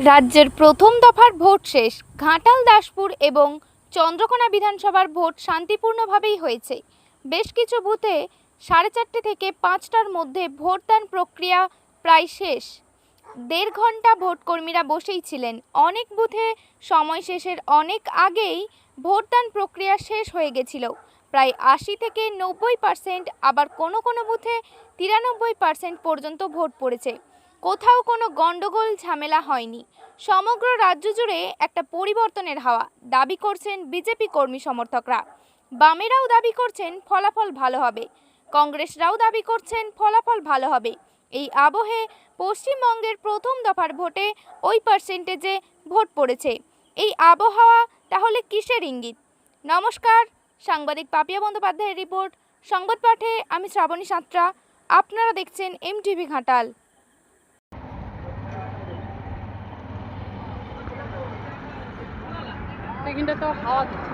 রাজ্যের প্রথম দফার ভোট শেষ। ঘাটাল, দাসপুর এবং চন্দ্রকোনা বিধানসভার ভোট শান্তিপূর্ণভাবেই হয়েছে। বেশ কিছু বুথে 4:30 থেকে 5টার মধ্যে ভোটদান প্রক্রিয়া প্রায় শেষ। 1.5 ঘন্টা ভোটকর্মীরা বসেই ছিলেন। অনেক বুথে সময় শেষের অনেক আগেই ভোটদান প্রক্রিয়া শেষ হয়ে গেছিল। প্রায় 80 থেকে 90%, আবার কোনো কোনো বুথে 93% পর্যন্ত ভোট পড়েছে। কোথাও কোনো গন্ডগোল ঝামেলা হয়নি। সমগ্র রাজ্য জুড়ে একটা পরিবর্তনের হাওয়া দাবি করছেন বিজেপি কর্মী সমর্থকরা। বামেরাও দাবি করছেন ফলাফল ভালো হবে, কংগ্রেসরাও দাবি করছেন ফলাফল ভালো হবে। এই আবহে পশ্চিমবঙ্গের প্রথম দফার ভোটে ওই পার্সেন্টেজে ভোট পড়েছে। এই আবহাওয়া তাহলে কিসের ইঙ্গিত? নমস্কার, সাংবাদিক পাপিয়া বন্দ্যোপাধ্যায়ের রিপোর্ট। সংবাদ পাঠে আমি শ্রাবণী সাঁতরা। আপনারা দেখছেন MTV ঘাটাল। এখানটা তো হাওয়া দিচ্ছে।